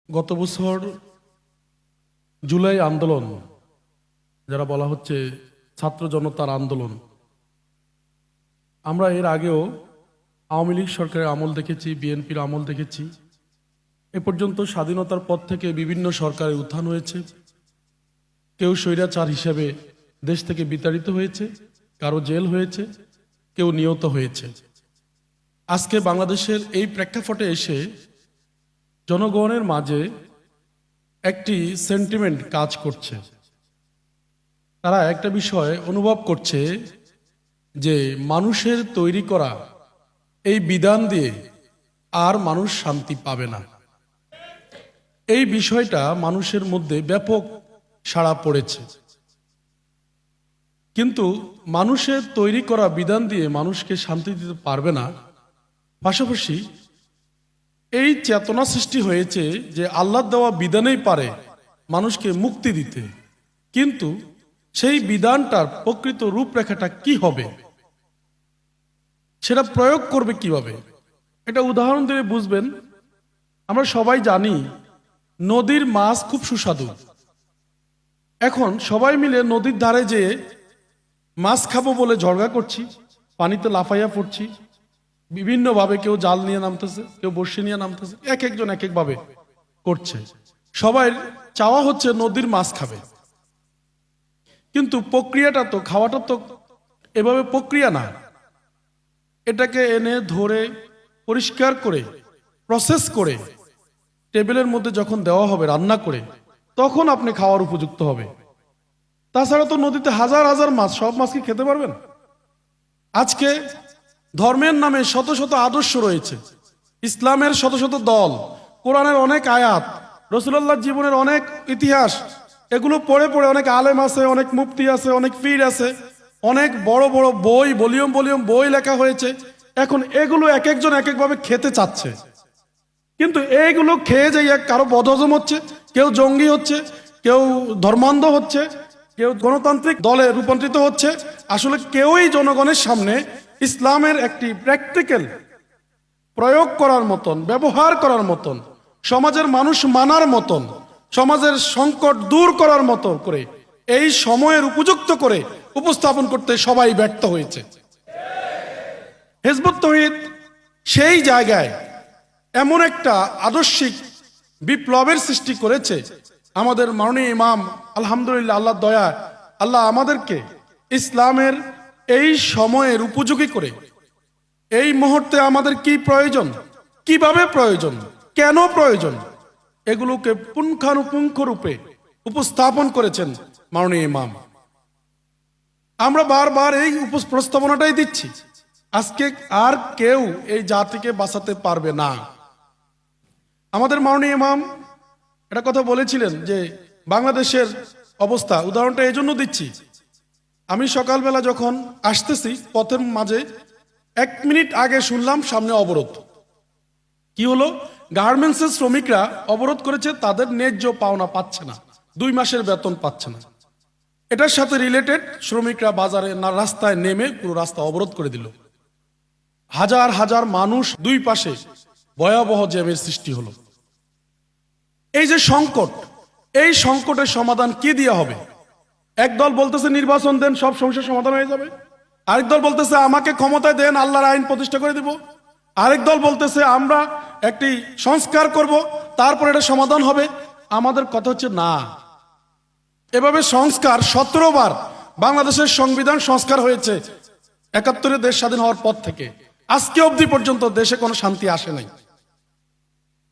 গত বছর জুলাই আন্দোলন, যারা বলা হচ্ছে ছাত্র জনতার আন্দোলন, আমরা এর আগেও আওয়ামী লীগ সরকারের আমল দেখেছি, বিএনপির আমল দেখেছি। এ পর্যন্ত স্বাধীনতার পর থেকে বিভিন্ন সরকারের উত্থান হয়েছে। কেউ স্বৈরাচার হিসেবে দেশ থেকে বিতাড়িত হয়েছে, কারো জেল হয়েছে, কেউ নিহত হয়েছে। আজকে বাংলাদেশের এই প্রেক্ষাপটে এসে জনগণের মাঝে একটি সেন্টিমেন্ট কাজ করছে। তারা একটা বিষয় অনুভব করছে যে মানুষের তৈরি করা এই বিধান দিয়ে আর মানুষ শান্তি পাবে না। এই বিষয়টা মানুষের মধ্যে ব্যাপক সাড়া পড়েছে। কিন্তু মানুষের তৈরি করা বিধান দিয়ে মানুষকে শান্তি দিতে পারবে না। পাশাপাশি এই চেতনা সৃষ্টি হয়েছে যে আল্লাহর দেওয়া বিধানেই পারে মানুষকে মুক্তি দিতে, কিন্তু সেই বিধানটার প্রকৃত রূপরেখাটা কি হবে, সেটা প্রয়োগ করবে কিভাবে, এটা উদাহরণ দিয়ে বুঝবেন। আমরা সবাই জানি নদীর মাছ খুব সুস্বাদু। এখন সবাই মিলে নদীর ধারে যেয়ে মাছ খাবো বলে ঝগড়া করছি, পানিতে লাফাইয়া পড়ছি, বিভিন্নভাবে কেউ জাল নিয়ে নামতেছে, কেউ বড়শি নিয়ে নামতেছে, এক একজন এক একভাবে করছে। সবাই চাওয়া হচ্ছে নদীর মাছ খাবে, কিন্তু প্রক্রিয়াটা তো, খাওয়াটা তো এভাবে প্রক্রিয়া না। এটাকে এনে ধরে পরিষ্কার করে প্রসেস করে টেবিলের মধ্যে যখন দেওয়া হবে রান্না করে, তখন আপনি খাওয়ার উপযুক্ত হবে। তাছাড়া তো নদীতে হাজার হাজার মাছ, সব মাছ কি খেতে পারবেন? আজকে ধর্মের নামে শত শত আদর্শ রয়েছে, ইসলামের শত শত দল, কোরআনের অনেক আয়াত, রাসূলুল্লাহর জীবনের অনেক ইতিহাস, এগুলো পড়ে পড়ে অনেক আলেম আছে, অনেক মুফতি আছে, অনেক পীর আছে, অনেক বড় বড় বই, ভলিউম ভলিউম বই লেখা হয়েছে। এখন এগুলো এক একজন এক একভাবে খেতে চাচ্ছে, কিন্তু এইগুলো খেয়ে যাই কারো বদহজম হচ্ছে, কেউ জঙ্গি হচ্ছে, কেউ ধর্মান্ধ হচ্ছে, কেউ গণতান্ত্রিক দলে রূপান্তরিত হচ্ছে। আসলে কেউই জনগণের সামনে ইসলামের একটি প্র্যাকটিক্যাল প্রয়োগ করার মতন, ব্যবহার করার মতন, সমাজের মানুষ মানার মতন, সমাজের সংকট দূর করার মতো করে এই সময়ের উপযুক্ত করে উপস্থাপন করতে সবাই ব্যর্থ হয়েছে। হিজবুত তাওহীদ সেই জায়গায় এমন একটা আদর্শিক বিপ্লবের সৃষ্টি করেছে। আমাদের মাননীয় ইমাম, আলহামদুলিল্লাহ, আল্লাহর দয়া, আল্লাহ আমাদেরকে ইসলামের এই সময়ের উপযোগী করে এই মুহূর্তে আমাদের কি প্রয়োজন, কিভাবে প্রয়োজন, কেন প্রয়োজন, এগুলোকে পুঙ্খানুপুঙ্খ রূপে উপস্থাপন করেছেন মাননীয় ইমাম। আমরা বারবার এই প্রস্তাবনাটাই দিচ্ছি, আজকে আর কেউ এই জাতিকে বাঁচাতে পারবে না। আমাদের মাননীয় ইমাম এটা কথা বলেছিলেন যে বাংলাদেশের অবস্থা, উদাহরণটা এই জন্য দিচ্ছি, আমি সকালবেলা যখন আসতেছি পথের মাঝে 1 মিনিট আগে শুনলাম সামনে অবরোধ। কি হলো? গার্মেন্টসের শ্রমিকরা অবরোধ করেছে, তাদের ন্যায্য পাওনা পাচ্ছে না, 2 মাসের বেতন পাচ্ছে না। এটার সাথে রিলেটেড শ্রমিকরা বাজারে না রাস্তায় নেমে পুরো রাস্তা অবরোধ করে দিল। হাজার হাজার মানুষ, 2 পাশে ভয়াবহ জ্যামের সৃষ্টি হলো। এই যে সংকট, এই সংকটের সমাধান কি দিয়ে হবে? একদল বলতেছে নির্বাচন দেন, সব সমস্যার সমাধান হয়ে যাবে। আরেক দল বলতেছে আমাকে ক্ষমতায় দেন, আল্লাহর আইন প্রতিষ্ঠা করে দিব। আরেক দল বলতেছে আমরা একটি সংস্কার করব, তারপর এটা সমাধান হবে। আমাদের কথা হচ্ছে না, এভাবে সংস্কার 17 বার বাংলাদেশের সংবিধান সংস্কার হয়েছে 71-এ দেশ স্বাধীন হওয়ার পর থেকে আজকে অবধি পর্যন্ত দেশে কোনো শান্তি আসে নাই।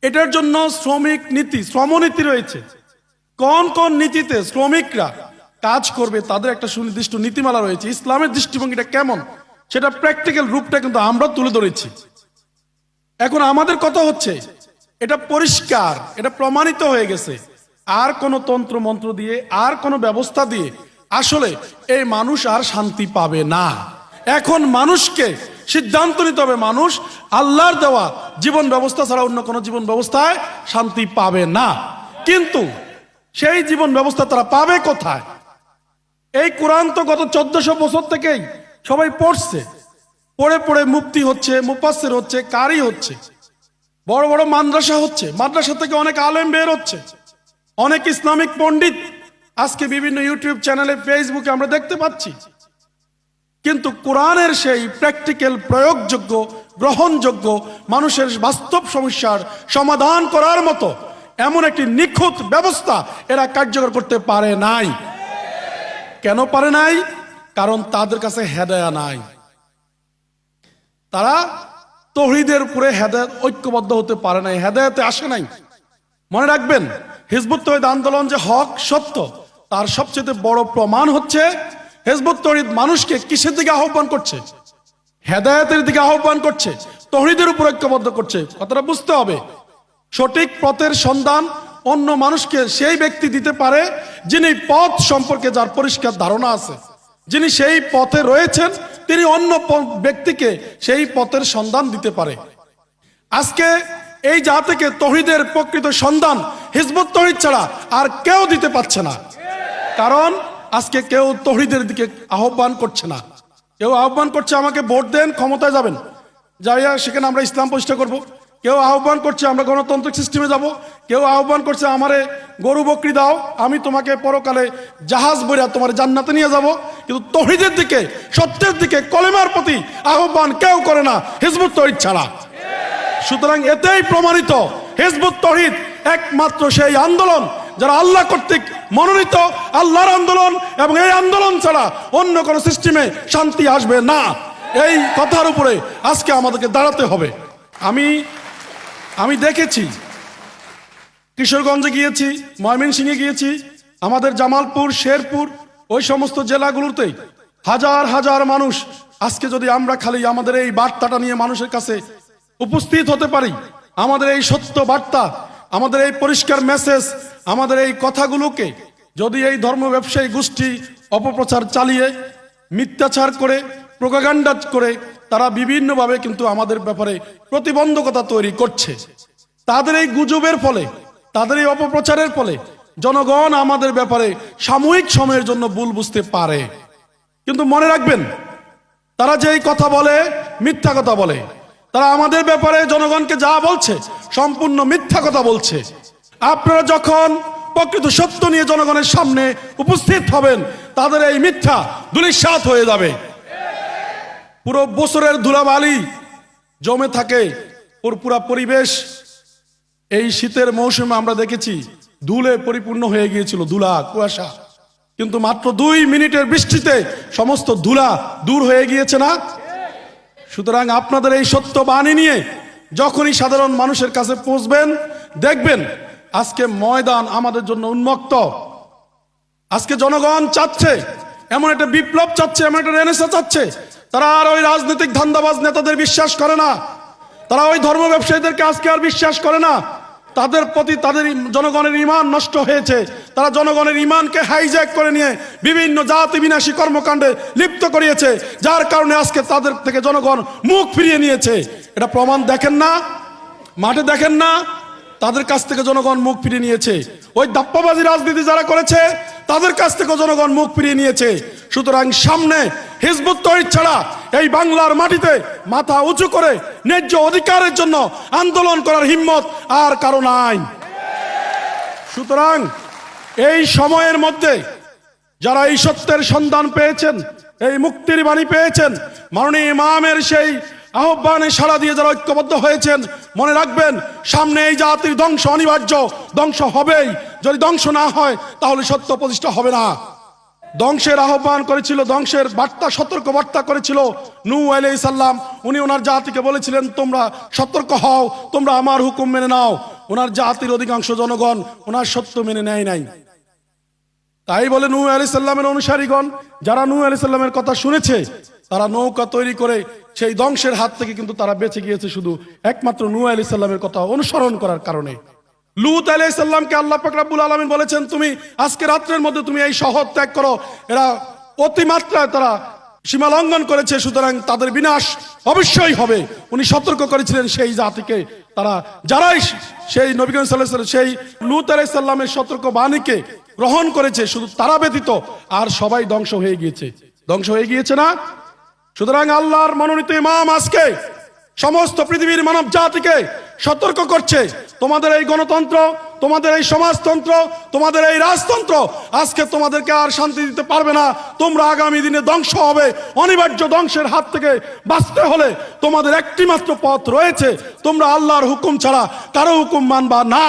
এটার জন্য শ্রমিক নীতি, শ্রমনীতি রয়েছে। কোন কোন নীতিতে শ্রমিকরা কাজ করবে তাদের একটা সুনির্দিষ্ট নীতিমালা রয়েছে। ইসলামের দৃষ্টিভঙ্গিটা কেমন, সেটা প্র্যাকটিক্যাল রূপটা কিন্তু আমরা তুলে ধরেছি। এখন আমাদের কথা হচ্ছে এটা পরিষ্কার, এটা প্রমাণিত হয়ে গেছে। আর কোনো তন্ত্র মন্ত্র দিয়ে, আর কোনো ব্যবস্থা দিয়ে আসলে এই মানুষ আর শান্তি পাবে না। এখন মানুষকে সিদ্ধান্ত নিতে হবে, মানুষ আল্লাহর দেওয়া জীবন ব্যবস্থা ছাড়া অন্য কোনো জীবন ব্যবস্থায় শান্তি পাবে না। কিন্তু সেই জীবন ব্যবস্থা তারা পাবে কোথায়? এই কোরআন তো গত 1400 বছর থেকেই সবাই পড়ছে, পড়ে পড়ে মুফতি হচ্ছে, মুফাসসির হচ্ছে, কারি হচ্ছে। বড় বড় মাদ্রাসা হচ্ছে, মাদ্রাসা থেকে অনেক আলেম বের হচ্ছে, অনেক ইসলামিক পণ্ডিত আজকে বিভিন্ন ইউটিউব চ্যানেলে, ফেসবুকে আমরা দেখতে পাচ্ছি। কিন্তু কোরআনের সেই প্র্যাকটিক্যাল, প্রয়োগযোগ্য, গ্রহণযোগ্য, মানুষের বাস্তব সমস্যার সমাধান করার মতো এমন একটি নিখুঁত ব্যবস্থা এরা কার্যকর করতে পারে নাই। কেন পারে নাই? কারণ তাদের কাছে হেদায়া নাই। তারা তৌহিদের উপরে হেদায়েত, ঐক্যবদ্ধ হতে পারে নাই, হেদায়েতে আসে নাই। মনে রাখবেন, হিজবুত তৌহিদ আন্দোলন যে হক সত্য, তার সবচেয়ে বড় প্রমাণ হচ্ছে হিজবুত তৌহিদ মানুষকে কিসের দিকে আহ্বান করছে? হেদায়েতের দিকে আহ্বান করছে, তৌহিদের উপর ঐক্যবদ্ধ করছে। কথাটা বুঝতে হবে। সঠিক পথের সন্ধান অন্য মানুষকে সেই ব্যক্তি দিতে পারে যিনি পথ সম্পর্কে যার পরিষ্কার ধারণা আছে, যিনি সেই পথে রয়েছেন, তিনি অন্য ব্যক্তিকে সেই পথের সন্ধান দিতে পারে। আজকে এই জাতিকে তৌহিদের প্রকৃত সন্ধান হিজবুত তৌহিদ ছাড়া আর কেউ দিতে পারছে না। কারণ আজকে কেউ তৌহিদের দিকে আহ্বান করছে না। কেউ আহ্বান করছে আমাকে ভোট দেন, ক্ষমতায় যাবেন, যাইয়া সেখানে আমরা ইসলাম প্রতিষ্ঠা করব। কেউ আহ্বান করছে আমরা গণতান্ত্রিক সিস্টেমে যাব। কেউ আহ্বান করছে আমারে গরু বকরি দাও, আমি তোমাকে পরকালে জাহাজ বইরা তোমার জান্নাতে নিয়ে যাব। কিন্তু তৌহিদের দিকে, সত্যের দিকে, কলেমার প্রতি আহ্বান কেউ করে না হিজবুত তৌহিদ ছাড়া। সুতরাং এতেই প্রমাণিত হিজবুত তৌহিদ একমাত্র সেই আন্দোলন যারা আল্লাহ কর্তৃক মনোনীত, আল্লাহর আন্দোলন, এবং এই আন্দোলন ছাড়া অন্য কোনো সিস্টেমে শান্তি আসবে না। এই কথার উপরে আজকে আমাদেরকে দাঁড়াতে হবে। আমি দেখেছি, কিশোরগঞ্জে গিয়েছি, ময়মনসিংহে গিয়েছি, আমাদের জামালপুর, শেরপুর, ওই সমস্ত জেলাগুলোতে হাজার হাজার মানুষ। আজকে যদি আমরা খালি আমাদের এই বার্তাটা নিয়ে মানুষের কাছে উপস্থিত হতে পারি, আমাদের এই সত্য বার্তা, আমাদের এই পরিষ্কার মেসেজ, আমাদের এই কথাগুলোকে যদি এই ধর্ম ব্যবসায়ী গোষ্ঠী অপপ্রচার চালিয়ে, মিথ্যাচার করে, প্রোপাগান্ডা করে, তারা বিভিন্নভাবে কিন্তু আমাদের ব্যাপারে প্রতিবন্ধকতা তৈরি করছে। তাদের এই গুজবের ফলে, তাদের এই অপপ্রচারের ফলে জনগণ আমাদের ব্যাপারে সাময়িক সময়ের জন্য ভুল বুঝতে পারে। কিন্তু মনে রাখবেন, তারা যেই কথা বলে, মিথ্যা কথা বলে। তারা আমাদের ব্যাপারে জনগণকে যা বলছে সম্পূর্ণ মিথ্যা কথা বলছে। আপনারা যখন প্রকৃত সত্য নিয়ে জনগণের সামনে উপস্থিত হবেন, তাদের এই মিথ্যা ধূলিসাৎ হয়ে যাবে। পুরো বছরের ধুলাবালি জমে থাকে, পুরা পরিবেশ এই শীতের মৌসুমে আমরা দেখেছি ধুলে পরিপূর্ণ হয়ে গিয়েছিল, ধুলা, কুয়াশা। কিন্তু মাত্র 2 মিনিটের বৃষ্টিতে সমস্ত ধুলা দূর হয়ে গিয়েছে না? সুতরাং আপনাদের এই সত্য বাণী নিয়ে যখনই সাধারণ মানুষের কাছে পৌঁছবেন, দেখবেন আজকে ময়দান আমাদের জন্য উন্মুক্ত। আজকে জনগণ চাচ্ছে, এমন একটা বিপ্লব চাচ্ছে, এমন একটা রেনেসাঁ চাচ্ছে। তারা আর ওই রাজনৈতিক ধান্দাবাজ নেতাদের বিশ্বাস করে না, তারা ওই ধর্ম ব্যবসায়ীদেরকে আজকে আর বিশ্বাস করে না। তাদের প্রতি তাদের জনগণের ঈমান নষ্ট হয়েছে। তারা জনগণের ঈমানকে হাইজ্যাক করে নিয়ে বিভিন্ন জাতি বিনাশী কর্মকাণ্ডে লিপ্ত করিয়েছে, যার কারণে আজকে তাদের থেকে জনগণ মুখ ফিরিয়ে নিয়েছে। এটা প্রমাণ দেখেন না? মাঠে দেখেন না? তাদের কাছ থেকে জনগণ মুখ ফিরিয়ে নিয়েছে। ওই দাপ্পাবাজি রাজনীতি যারা করেছে, তাদের কাছ থেকে জনগণ মুখ ফিরিয়ে নিয়েছে। সুতরাং সামনে হিজবুত তৌহিদ ছাড়া এই বাংলার মাটিতে মাথা উঁচু করে ন্যায্য অধিকারের জন্য আন্দোলন করার হিম্মত আর কারো নাই। সুতরাং এই সময়ের মধ্যে যারা এই সত্যের সন্ধান পেয়েছেন, এই মুক্তির বাণী পেয়েছেন, মাননীয় ইমামের সেই আহ্বানে সাড়া দিয়ে যারা ঐক্যবদ্ধ হয়েছেন, মনে রাখবেন সামনে এই জাতির ধ্বংস অনিবার্য, ধ্বংস হবেই। যদি ধ্বংস না হয় তাহলে সত্য প্রতিষ্ঠা হবে না। ধ্বংসের আহ্বান করেছিল, ধ্বংসের বার্তা, সতর্ক বার্তা করেছিল নূহ আলাইহিস সালাম। উনি ওনার জাতিকে বলেছিলেন তোমরা সতর্ক হও, তোমরা আমার হুকুম মেনে নাও। ওনার জাতির অধিকাংশ জনগণ ওনার সত্য মেনে নেয় নাই। তাই বলে নূহ আলাইহিস সালামের অনুসারীগণ যারা নূহ আলাইহিস সালামের কথা শুনেছে, তারা নৌকা তৈরি করে সেই ধ্বংসের হাত থেকে কিন্তু তারা বেঁচে গিয়েছে শুধু একমাত্র নূহ আলাইহিস সালামের কথা অনুসরণ করার কারণে। লূত আলাইহিস সালামকে আল্লাহ পাক রব্বুল আলামিন বলেছেন তুমি আজকে রাত্রের মধ্যে তুমি এই শহর ত্যাগ করো। এরা অতিমাত্রায় তারা সীমা লঙ্ঘন করেছে, সুতরাং তাদের বিনাশ অবশ্যই হবে। উনি সতর্ক করেছিলেন সেই জাতিকে। তারা যারাই সেই নবী করিম সাল্লাল্লাহু আলাইহি ওয়াসাল্লাম সেই লূত আলাইহিস সালামের সতর্ক বাণীকে গ্রহণ করেছে, শুধু তারা ব্যতীত আর সবাই ধ্বংস হয়ে গিয়েছে। ধ্বংস হয়ে গিয়েছে না? সুতরাং আল্লাহর মনোনীত ইমাম আজকে সমস্ত পৃথিবীর মানব জাতিকে সতর্ক করছে, তোমাদের এই গণতন্ত্র, তোমাদের এই সমাজতন্ত্র, তোমাদের এই রাজতন্ত্র আজকে তোমাদেরকে আর শান্তি দিতে পারবে না। তোমরা আগামী দিনে ধ্বংস হবে। অনিবার্য ধ্বংসের হাত থেকে বাঁচতে হলে তোমাদের একটি মাত্র পথ রয়েছে, তোমরা আল্লাহর হুকুম ছাড়া কারো হুকুম মানবা না।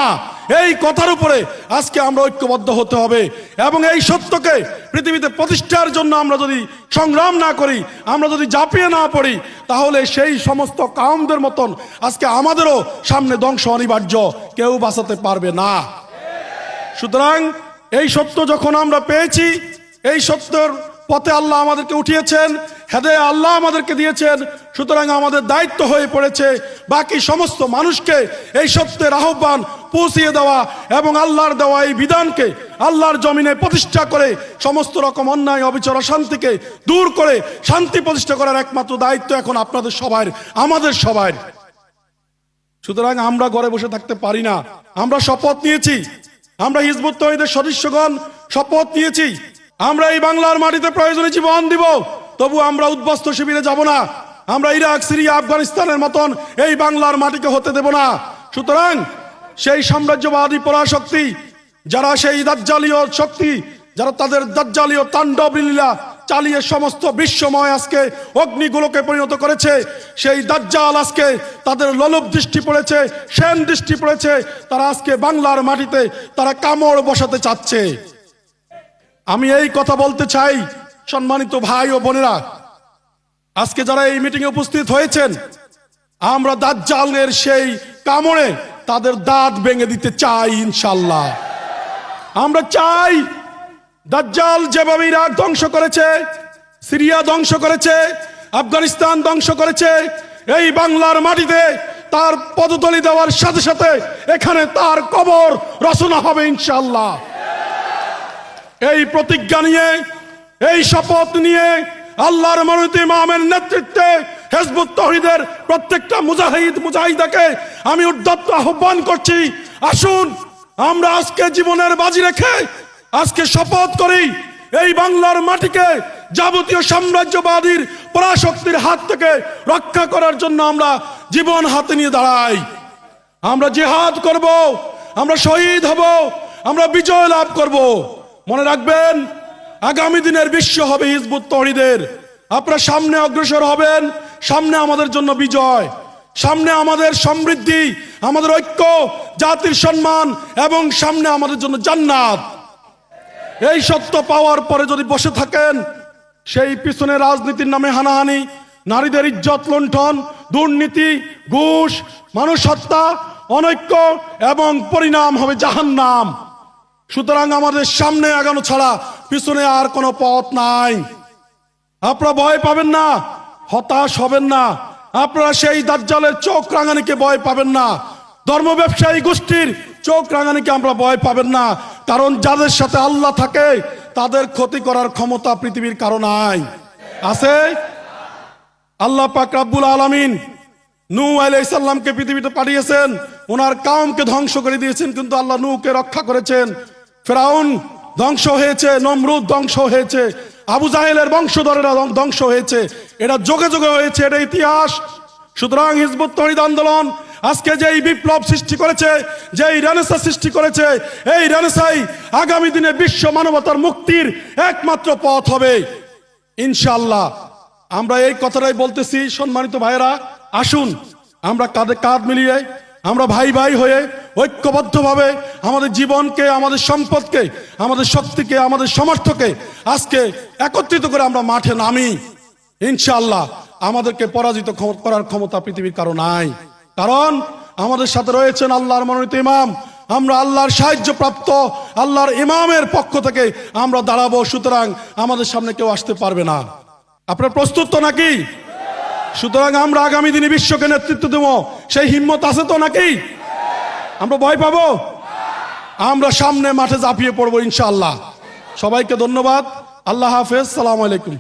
এই কথার উপরে আজকে আমরা ঐক্যবদ্ধ হতে হবে এবং এই সত্যকে পৃথিবীতে প্রতিষ্ঠার জন্য আমরা যদি সংগ্রাম না করি, আমরা যদি ঝাঁপিয়ে না পড়ি, তাহলে সেই সমস্ত কাউমদের মতন আজকে আমাদেরও সামনে ধ্বংস অনিবার্য, কেউ বাঁচাতে পারবে না। সুতরাং এই সত্য যখন আমরা পেয়েছি, এই সত্যের পথে আল্লাহ আমাদেরকে উঠিয়েছেন, হেদায়েত আল্লাহ আমাদেরকে দিয়েছেন, সুতরাং আমাদের দায়িত্ব হয়ে পড়েছে বাকি সমস্ত মানুষকে এই সত্যের আহ্বান পৌঁছিয়ে দেওয়া এবং আল্লাহর দেওয়া এই বিধানকে আল্লাহর জমিনে প্রতিষ্ঠা করে সমস্ত রকম অন্যায় অবিচার অশান্তিকে দূর করে শান্তি প্রতিষ্ঠা করার একমাত্র দায়িত্ব এখন আপনাদের সবার, আমাদের সবার। সুতরাং আমরা ঘরে বসে থাকতে পারি না। আমরা শপথ নিয়েছি, আমরা হিজবুত তওহীদের সদস্যগণ শপথ নিয়েছি, আমরা এই বাংলার মাটিতে প্রয়োজনে জীবন দিব, তবু আমরা উদ্বাস্তু শিবিরে যাব না। আমরা ইরাক, সিরিয়া, আফগানিস্তানের মতন এই বাংলার মাটিকে হতে দেব না। সুতরাং সেই সাম্রাজ্যবাদী পরাশক্তি, যারা সেই দাজ্জালীয় শক্তি, যারা তাদের দাজ্জালীয় তাণ্ডব লীলা চালিয়ে সমস্ত বিশ্বময় আজকে অগ্নিগুলোকে পরিণত করেছে, সেই দাজ্জাল আজকে তাদের লোলুপ দৃষ্টি পড়েছে, সেন দৃষ্টি পড়েছে, তারা আজকে বাংলার মাটিতে তারা কামড় বসাতে চাচ্ছে। আমি এই কথা বলতে চাই, সম্মানিত ভাই ও বোনেরা, আজকে যারা এই মিটিংয়ে উপস্থিত হয়েছেন, আমরা দাজ্জালের সেই কামড়ে তাদের দাঁত ভেঙে দিতে চাই ইনশাআল্লাহ। আমরা চাই দাজ্জাল যেভাবে ইরাক ধ্বংস করেছে, সিরিয়া ধ্বংস করেছে, আফগানিস্তান ধ্বংস করেছে, এই বাংলার মাটিতে তার পদতলি দেওয়ার সাথে সাথে এখানে তার কবর রচনা হবে ইনশাআল্লাহ। এই প্রতিজ্ঞা নিয়ে, এই শপথ নিয়ে আল্লাহর মনোনীত ইমামের নেতৃত্বে হিজবুত তওহীদের প্রত্যেকটা মুজাহিদাকে আমি উদ্যত আহ্বান করছি, আসুন আমরা আজকে জীবনের বাজি রেখে আজকে শপথ করি, এই বাংলার মাটিকে যাবতীয় সাম্রাজ্যবাদীর পরাশক্তির হাত থেকে রক্ষা করার জন্য আমরা জীবন হাতে নিয়ে দাঁড়াই। আমরা জিহাদ করব, আমরা শহীদ হব, আমরা বিজয় লাভ করব। মনে রাখবেন, আগামী দিনের বিশ্ব হবে হিজবুত তওহীদের। আপনারা সামনে অগ্রসর হবেন, সামনে আমাদের জন্য বিজয়, সামনে আমাদের সমৃদ্ধি, আমাদের ঐক্য, জাতির সম্মান এবং সামনে আমাদের জন্য জান্নাত। এই সত্য পাওয়ার পরে যদি বসে থাকেন, সেই পিছনে রাজনীতির নামে হানাহানি, নারীদের ইজ্জত লুণ্ঠন, দুর্নীতি, ঘুষ, মানুষ হত্যা, অনৈক্য এবং পরিণাম হবে জাহান্নাম। সুতরাং আমাদের সামনে আগানো ছাড়া পিছনে আর কোনো পথ নাই। আপনারা ভয় পাবেন না, হতাশ হবেন না, আপনারা সেই দাজ্জালের চোখ রাঙানিকে ভয় পাবেন না, ধর্ম ব্যবসায়ী গোষ্ঠীর চোখ রাঙানিকে আমরা ভয় পাবেন না। কারণ যাদের সাথে আল্লাহ থাকে তাদের ক্ষতি করার ক্ষমতা পৃথিবীর কারো নাই। আছে? আল্লাহ পাক রব্বুল আলামিন নূহ আলাইহিস সালামকে পৃথিবীতে পাঠিয়েছেন, ওনার কাউমকে ধ্বংস করে দিয়েছেন, কিন্তু আল্লাহ নূহকে রক্ষা করেছেন। ফেরাউন ধ্বংস হয়েছে, নমরুদ ধ্বংস হয়েছে, আবু জাহেলের বংশধরেরা ধ্বংস হয়েছে, এটা যোগে যোগে হয়েছে, এটা ইতিহাস। সুতরাং হিজবুত তওহীদ আন্দোলন আজকে যেই বিপ্লব সৃষ্টি করেছে, যেই রেনেসাঁ সৃষ্টি করেছে, এই রেনেসাঁই আগামী দিনে বিশ্ব মানবতার মুক্তির একমাত্র পথ হবে ইনশাআল্লাহ। আমরা এই কথাটাই বলতেছি, সম্মানিত ভাইয়েরা, আসুন আমরা কাঁধে কাঁধ মিলিয়ে, আমরা ভাই ভাই হয়ে ঐক্যবদ্ধভাবে আমাদের জীবনকে, আমাদের সম্পদকে, আমাদের শক্তিকে, আমাদের সামর্থ্যকে আজকে একত্রিত করে আমরা মাঠে নামি। ইনশাআল্লাহ আমাদেরকে পরাজিত করার ক্ষমতা পৃথিবীর কারো নাই। কারণ আমাদের সাথে রয়েছেন আল্লাহর মনোনীত ইমাম, আমরা আল্লাহর সাহায্য প্রাপ্ত আল্লাহর ইমামের পক্ষ থেকে আমরা দাঁড়াবো। সুতরাং আমাদের সামনে কেউ আসতে পারবে না। আপনারা প্রস্তুত তো নাকি? সুতরাং আমরা আগামী দিনে বিশ্বকে নেতৃত্ব দেব, সেই হিম্মত আছে তো নাকি? আমরা ভয় পাবো? আমরা সামনে মাঠে ঝাঁপিয়ে পড়বো ইনশাআল্লাহ। সবাইকে ধন্যবাদ। আল্লাহ হাফেজ। সালাম আলাইকুম।